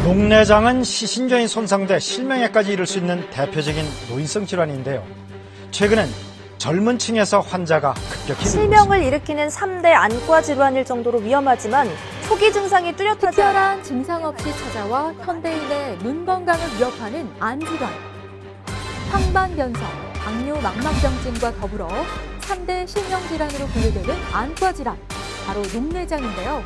녹내장은 시신경이 손상돼 실명에까지 이를 수 있는 대표적인 노인성 질환인데요. 최근엔 젊은 층에서 환자가 급격히 실명을 일으키는 3대 안과 질환일 정도로 위험하지만 초기 증상이 뚜렷하지 특별한 증상 없이 찾아와 현대인의 눈 건강을 위협하는 안 질환. 황반변성, 당뇨 망막병증과 더불어 3대 실명 질환으로 분류되는 안과 질환, 바로 녹내장인데요.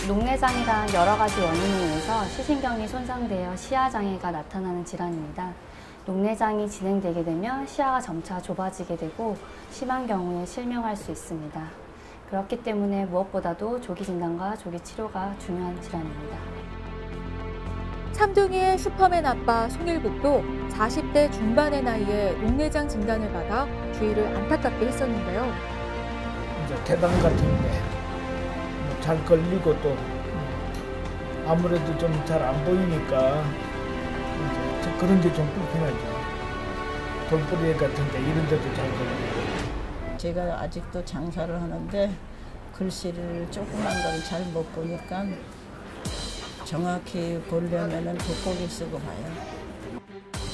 녹내장이란 여러 가지 원인에 의해서 시신경이 손상되어 시야장애가 나타나는 질환입니다. 녹내장이 진행되게 되면 시야가 점차 좁아지게 되고 심한 경우에 실명할 수 있습니다. 그렇기 때문에 무엇보다도 조기 진단과 조기 치료가 중요한 질환입니다. 참둥이의 슈퍼맨 아빠 송일국도 40대 중반의 나이에 녹내장 진단을 받아 주위를 안타깝게 했었는데요. 이제 계단 같은데 잘 걸리고 또 아무래도 좀 잘 안 보이니까 이제 그런 게 좀 불편하죠. 돌부리 같은데 이런 데도 잘 걸리고. 제가 아직도 장사를 하는데 글씨를 조그만 걸 잘 못 보니까 정확히 보려면은 돋보기 쓰고 봐요.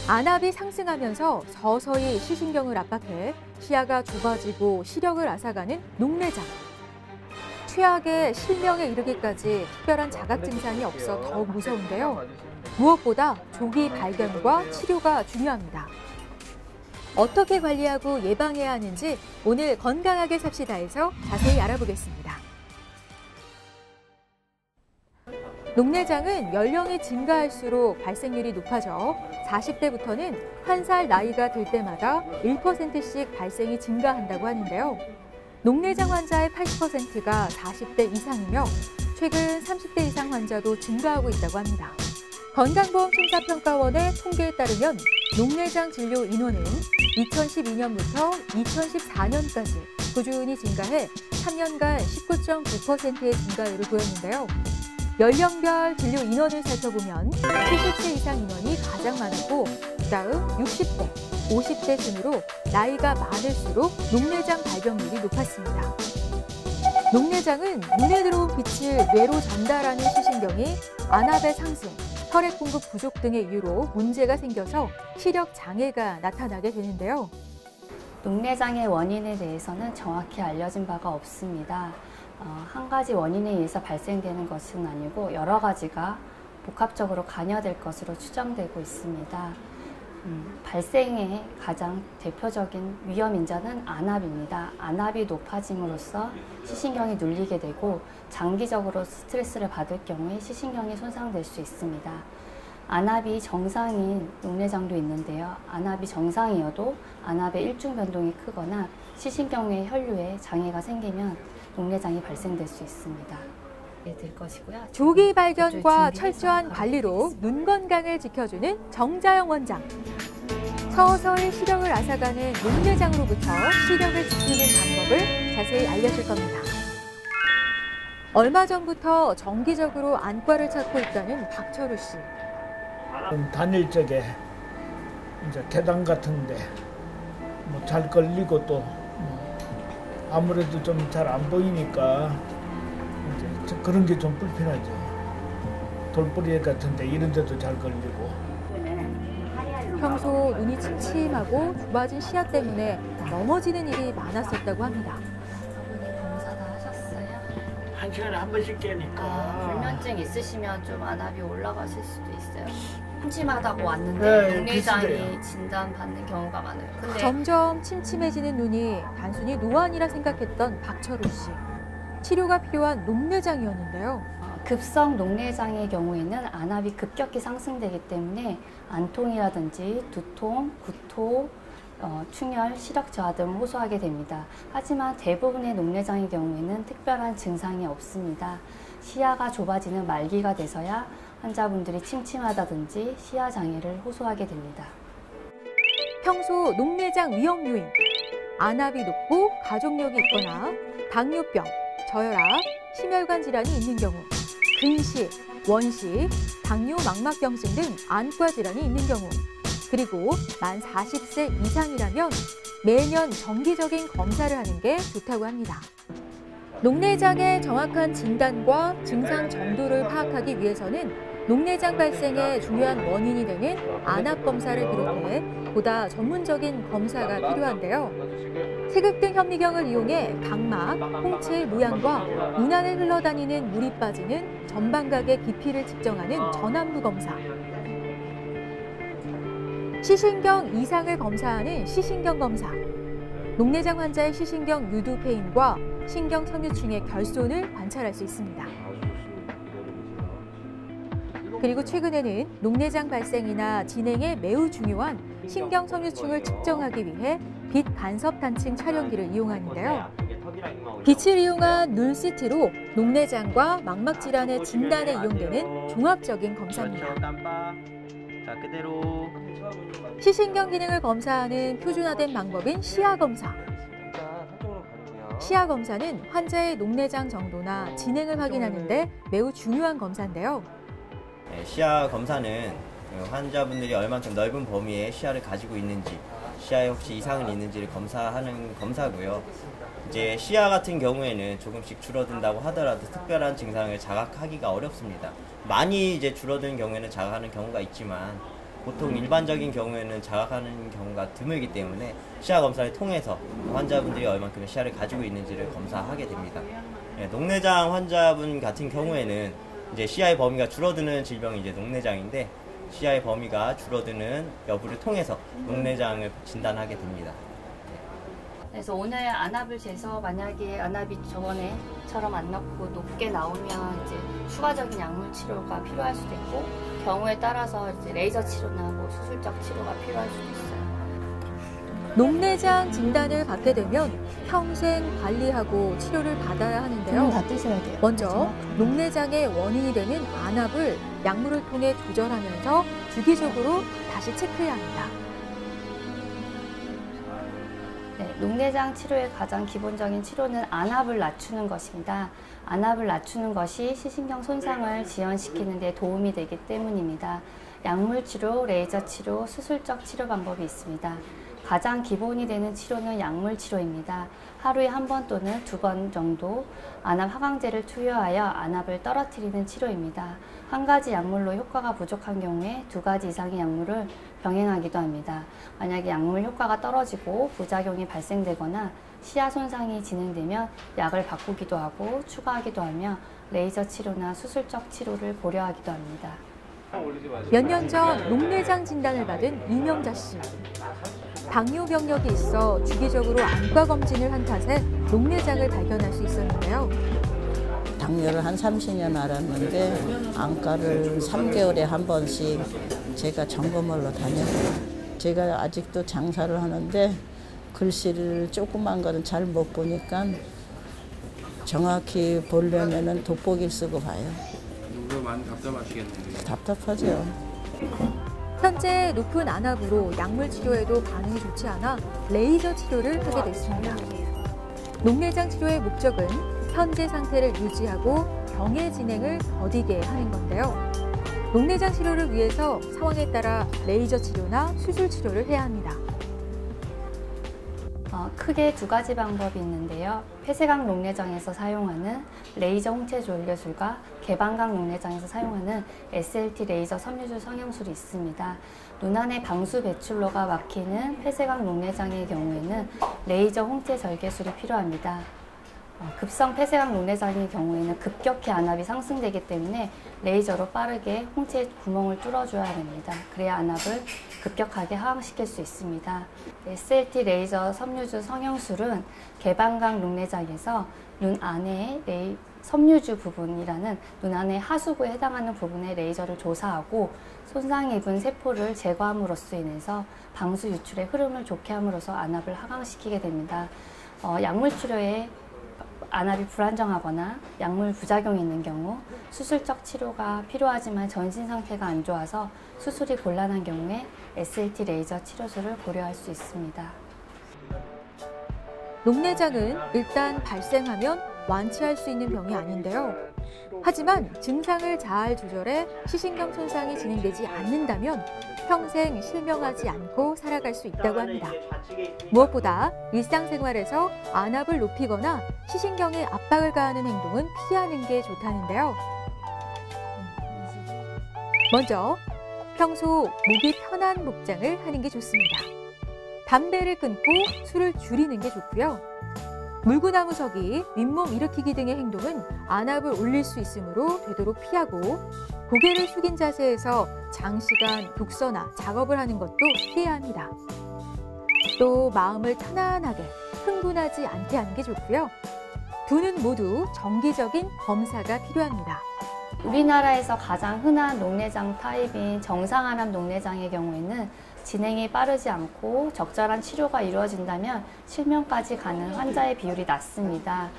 안압이 상승하면서 서서히 시신경을 압박해 시야가 좁아지고 시력을 앗아가는 녹내장. 최악의 실명에 이르기까지 특별한 자각 증상이 없어 더욱 무서운데요. 무엇보다 조기 발견과 치료가 중요합니다. 어떻게 관리하고 예방해야 하는지 오늘 건강하게 삽시다에서 자세히 알아보겠습니다. 녹내장은 연령이 증가할수록 발생률이 높아져 40대부터는 1살 나이가 들 때마다 1%씩 발생이 증가한다고 하는데요. 녹내장 환자의 80%가 40대 이상이며 최근 30대 이상 환자도 증가하고 있다고 합니다. 건강보험심사평가원의 통계에 따르면 녹내장 진료 인원은 2012년부터 2014년까지 꾸준히 증가해 3년간 19.9%의 증가율을 보였는데요. 연령별 진료 인원을 살펴보면 70세 이상 인원이 가장 많았고 그다음 60대, 50대 순으로 나이가 많을수록 녹내장 발병률이 높았습니다. 녹내장은 눈에 들어온 빛을 뇌로 전달하는 시신경이 안압의 상승, 혈액 공급 부족 등의 이유로 문제가 생겨서 시력 장애가 나타나게 되는데요. 녹내장의 원인에 대해서는 정확히 알려진 바가 없습니다. 한 가지 원인에 의해서 발생되는 것은 아니고 여러 가지가 복합적으로 관여될 것으로 추정되고 있습니다. 발생의 가장 대표적인 위험 인자는 안압입니다. 안압이 높아짐으로써 시신경이 눌리게 되고 장기적으로 스트레스를 받을 경우에 시신경이 손상될 수 있습니다. 안압이 정상인 녹내장도 있는데요. 안압이 정상이어도 안압의 일중 변동이 크거나 시신경의 혈류에 장애가 생기면 녹내장이 발생될 수 있습니다. 될 것이고요. 조기 발견과 철저한 관리로 눈 건강을 지켜주는 정자영 원장. 서서히 시력을 앗아가는 녹내장으로부터 시력을 지키는 방법을 자세히 알려줄 겁니다. 얼마 전부터 정기적으로 안과를 찾고 있다는 박철우 씨. 다닐 적에 이제 계단 같은데 잘 걸리고 또 아무래도 좀 잘 안 보이니까 이제 그런 게 좀 불편하죠. 돌부리 같은데 이런 데도 잘 걸리고. 평소 눈이 침침하고 좁아진 시야 때문에 넘어지는 일이 많았었다고 합니다. 검사도 하셨어요? 1시간에 한 번씩 깨니까. 불면증 있으시면 좀 안압이 올라가실 수도 있어요. 심심하다고 왔는데 네, 녹내장이 비슷해요. 진단받는 경우가 많아요. 근데 점점 침침해지는 눈이 단순히 노안이라 생각했던 박철우 씨. 치료가 필요한 녹내장이었는데요. 급성 녹내장의 경우에는 안압이 급격히 상승되기 때문에 안통이라든지 두통, 구토, 충혈, 시력 저하 등을 호소하게 됩니다. 하지만 대부분의 녹내장의 경우에는 특별한 증상이 없습니다. 시야가 좁아지는 말기가 돼서야 환자분들이 침침하다든지 시야 장애를 호소하게 됩니다. 평소 녹내장 위험 요인, 안압이 높고 가족력이 있거나 당뇨병, 저혈압, 심혈관 질환이 있는 경우, 근식, 원식, 당뇨 망막병증 등 안과 질환이 있는 경우, 그리고 만 40세 이상이라면 매년 정기적인 검사를 하는 게 좋다고 합니다. 녹내장의 정확한 진단과 증상 정도를 파악하기 위해서는 녹내장 발생의 중요한 원인이 되는 안압 검사를 비롯해 보다 전문적인 검사가 필요한데요. 세극 등 현미경을 이용해 각막, 홍채의 모양과 눈 안에 흘러다니는 물이 빠지는 전방각의 깊이를 측정하는 전안부 검사. 시신경 이상을 검사하는 시신경 검사. 녹내장 환자의 시신경 유두페인과 신경 섬유층의 결손을 관찰할 수 있습니다. 그리고 최근에는 녹내장 발생이나 진행에 매우 중요한 신경 섬유층을 측정하기 위해 빛 간섭 단층 촬영기를 이용하는데요. 빛을 이용한 눈 CT로 녹내장과 망막 질환의 진단에 이용되는 종합적인 검사입니다. 자, 그대로. 시신경 기능을 검사하는 표준화된 방법인 시야 검사. 시야 검사는 환자의 녹내장 정도나 진행을 확인하는 데 매우 중요한 검사인데요. 시야 검사는 환자분들이 얼만큼 넓은 범위의 시야를 가지고 있는지, 시야에 혹시 이상은 있는지를 검사하는 검사고요. 이제 시야 같은 경우에는 조금씩 줄어든다고 하더라도 특별한 증상을 자각하기가 어렵습니다. 많이 이제 줄어든 경우에는 자각하는 경우가 있지만 보통 일반적인 경우에는 자각하는 경우가 드물기 때문에 시야 검사를 통해서 환자분들이 얼만큼의 시야를 가지고 있는지를 검사하게 됩니다. 녹내장 환자분 같은 경우에는 이제 시야의 범위가 줄어드는 질병이 이제 녹내장인데, 시야의 범위가 줄어드는 여부를 통해서 녹내장을 진단하게 됩니다. 그래서 오늘 안압을 재서 만약에 안압이 저번에처럼 안 낮고 높게 나오면 이제 추가적인 약물 치료가 필요할 수도 있고, 경우에 따라서 이제 레이저 치료나 뭐 수술적 치료가 필요할 수도 있어요. 녹내장 진단을 받게 되면 평생 관리하고 치료를 받아야 하는데요. 다 뜨셔야 돼요. 먼저 녹내장의 원인이 되는 안압을 약물을 통해 조절하면서 주기적으로 다시 체크해야 합니다. 네, 녹내장 치료의 가장 기본적인 치료는 안압을 낮추는 것입니다. 안압을 낮추는 것이 시신경 손상을 지연시키는 데 도움이 되기 때문입니다. 약물 치료, 레이저 치료, 수술적 치료 방법이 있습니다. 가장 기본이 되는 치료는 약물 치료입니다. 하루에 한 번 또는 2번 정도 안압 하강제를 투여하여 안압을 떨어뜨리는 치료입니다. 한 가지 약물로 효과가 부족한 경우에 2가지 이상의 약물을 병행하기도 합니다. 만약에 약물 효과가 떨어지고 부작용이 발생되거나 시야 손상이 진행되면 약을 바꾸기도 하고 추가하기도 하며 레이저 치료나 수술적 치료를 고려하기도 합니다. 몇 년 전 녹내장 진단을 받은 이명자 씨. 당뇨 병력이 있어 주기적으로 안과 검진을 한 탓에 녹내장을 발견할 수 있었는데요. 당뇨를 한 30년 앓았는데 안과를 3개월에 한 번씩 제가 점검하러 다녔어요. 제가 아직도 장사를 하는데 글씨를 조그만 거는 잘 못 보니까 정확히 보려면은 돋보기를 쓰고 봐요. 이거 많이 답답하시겠네요. 답답하죠. 현재 높은 안압으로 약물 치료에도 반응이 좋지 않아 레이저 치료를 하게 됐습니다. 녹내장 치료의 목적은 현재 상태를 유지하고 병의 진행을 더디게 하는 건데요. 녹내장 치료를 위해서 상황에 따라 레이저 치료나 수술 치료를 해야 합니다. 크게 2가지 방법이 있는데요. 폐쇄각 녹내장에서 사용하는 레이저 홍채 조혈술과 개방각 녹내장에서 사용하는 SLT 레이저 섬유줄 성형술이 있습니다. 눈 안에 방수 배출로가 막히는 폐쇄각 녹내장의 경우에는 레이저 홍채 절개술이 필요합니다. 급성 폐쇄각 녹내장의 경우에는 급격히 안압이 상승되기 때문에 레이저로 빠르게 홍채 구멍을 뚫어줘야 됩니다. 그래야 안압을 급격하게 하강시킬 수 있습니다. SLT 레이저 섬유주 성형술은 개방각 녹내장에서 눈 안에 섬유주 부분이라는 눈 안의 하수구에 해당하는 부분에 레이저를 조사하고 손상 입은 세포를 제거함으로써 인해서 방수 유출의 흐름을 좋게 함으로써 안압을 하강시키게 됩니다. 약물 치료에 안압이 불안정하거나 약물 부작용이 있는 경우 수술적 치료가 필요하지만 전신 상태가 안 좋아서 수술이 곤란한 경우에 SLT 레이저 치료술을 고려할 수 있습니다. 녹내장은 일단 발생하면 완치할 수 있는 병이 아닌데요. 하지만 증상을 잘 조절해 시신경 손상이 진행되지 않는다면 평생 실명하지 않고 살아갈 수 있다고 합니다. 무엇보다 일상생활에서 안압을 높이거나 시신경에 압박을 가하는 행동은 피하는 게 좋다는데요. 먼저 평소 목이 편한 복장을 하는 게 좋습니다. 담배를 끊고 술을 줄이는 게 좋고요. 물구나무 서기, 윗몸 일으키기 등의 행동은 안압을 올릴 수 있으므로 되도록 피하고 고개를 숙인 자세에서 장시간 독서나 작업을 하는 것도 피해야 합니다. 또 마음을 편안하게 흥분하지 않게 하는 게 좋고요. 두 눈 모두 정기적인 검사가 필요합니다. 우리나라에서 가장 흔한 녹내장 타입인 정상안압 녹내장의 경우에는 진행이 빠르지 않고 적절한 치료가 이루어진다면 실명까지 가는 환자의 비율이 낮습니다.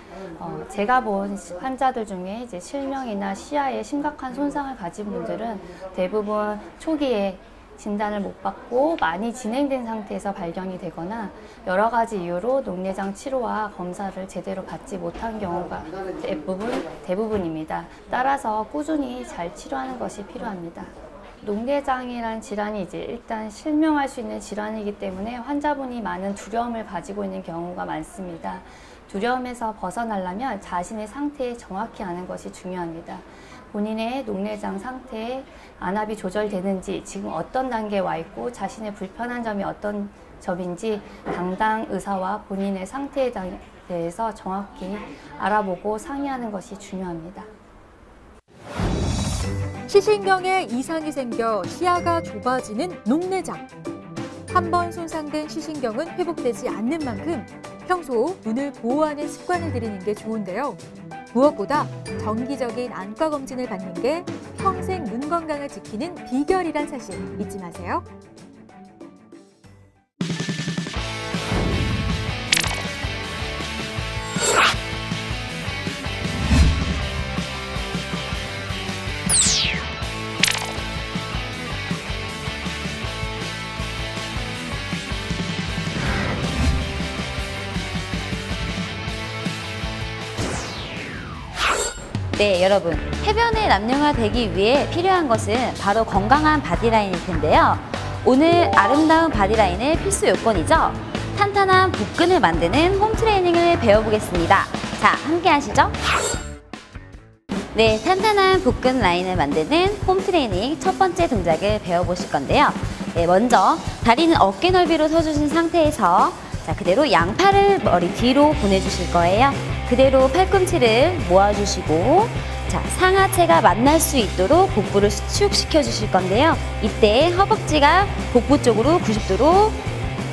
제가 본 환자들 중에 이제 실명이나 시야에 심각한 손상을 가진 분들은 대부분 초기에 진단을 못 받고 많이 진행된 상태에서 발견이 되거나 여러 가지 이유로 녹내장 치료와 검사를 제대로 받지 못한 경우가 대부분입니다. 따라서 꾸준히 잘 치료하는 것이 필요합니다. 녹내장이란 질환이 이제 일단 실명할 수 있는 질환이기 때문에 환자분이 많은 두려움을 가지고 있는 경우가 많습니다. 두려움에서 벗어나려면 자신의 상태에 정확히 아는 것이 중요합니다. 본인의 녹내장 상태에 안압이 조절되는지, 지금 어떤 단계에 와 있고 자신의 불편한 점이 어떤 점인지 담당 의사와 본인의 상태에 대해서 정확히 알아보고 상의하는 것이 중요합니다. 시신경에 이상이 생겨 시야가 좁아지는 녹내장. 한 번 손상된 시신경은 회복되지 않는 만큼 평소 눈을 보호하는 습관을 들이는 게 좋은데요. 무엇보다 정기적인 안과 검진을 받는 게 평생 눈 건강을 지키는 비결이란 사실 잊지 마세요. 네, 여러분. 해변에 남녀화되기 위해 필요한 것은 바로 건강한 바디라인일 텐데요. 오늘 아름다운 바디라인의 필수 요건이죠. 탄탄한 복근을 만드는 홈트레이닝을 배워보겠습니다. 자, 함께 하시죠. 네, 탄탄한 복근 라인을 만드는 홈트레이닝 첫 번째 동작을 배워보실 건데요. 네, 먼저 다리는 어깨 넓이로 서주신 상태에서 자, 그대로 양팔을 머리 뒤로 보내주실 거예요. 그대로 팔꿈치를 모아주시고 자, 상하체가 만날 수 있도록 복부를 수축시켜 주실 건데요. 이때 허벅지가 복부 쪽으로 90도로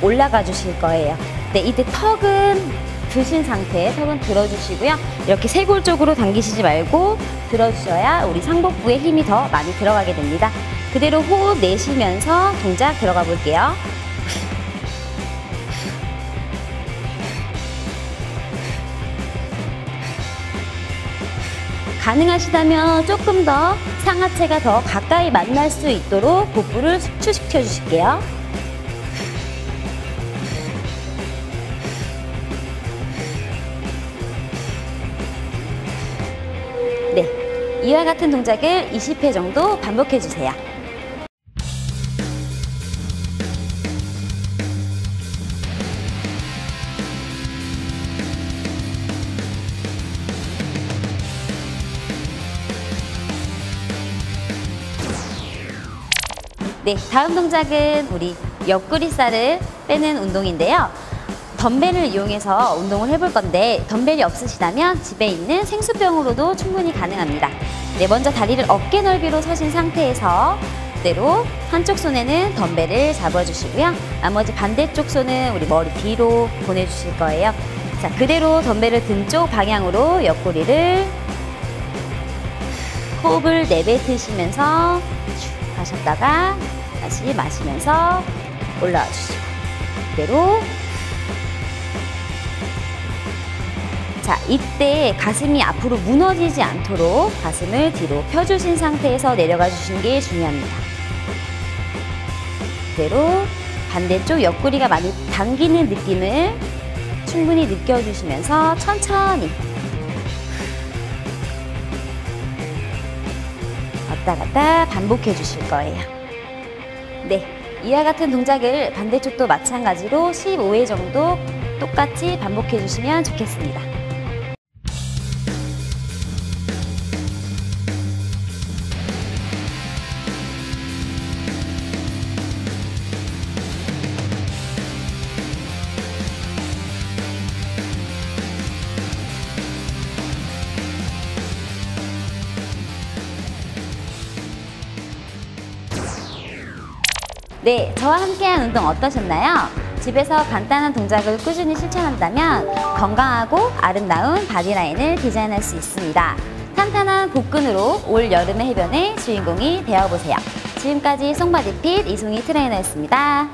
올라가 주실 거예요. 네, 이때 턱은 드신 상태, 턱은 들어주시고요. 이렇게 쇄골 쪽으로 당기시지 말고 들어주셔야 우리 상복부에 힘이 더 많이 들어가게 됩니다. 그대로 호흡 내쉬면서 동작 들어가 볼게요. 가능하시다면 조금 더 상하체가 더 가까이 만날 수 있도록 복부를 수축시켜 주실게요. 네, 이와 같은 동작을 20회 정도 반복해 주세요. 네, 다음 동작은 우리 옆구리살을 빼는 운동인데요. 덤벨을 이용해서 운동을 해볼 건데 덤벨이 없으시다면 집에 있는 생수병으로도 충분히 가능합니다. 네, 먼저 다리를 어깨 넓이로 서신 상태에서 그대로 한쪽 손에는 덤벨을 잡아주시고요. 나머지 반대쪽 손은 우리 머리 뒤로 보내주실 거예요. 자, 그대로 덤벨을 등 쪽 방향으로 옆구리를 호흡을 내뱉으시면서 하셨다가 다시 마시면서 올라와 주시고 그대로. 자, 이때 가슴이 앞으로 무너지지 않도록 가슴을 뒤로 펴주신 상태에서 내려가 주시는 게 중요합니다. 그대로 반대쪽 옆구리가 많이 당기는 느낌을 충분히 느껴주시면서 천천히 왔다 갔다 반복해 주실 거예요. 네, 이와 같은 동작을 반대쪽도 마찬가지로 15회 정도 똑같이 반복해 주시면 좋겠습니다. 네, 저와 함께한 운동 어떠셨나요? 집에서 간단한 동작을 꾸준히 실천한다면 건강하고 아름다운 바디라인을 디자인할 수 있습니다. 탄탄한 복근으로 올 여름의 해변의 주인공이 되어보세요. 지금까지 송바디핏 이송희 트레이너였습니다.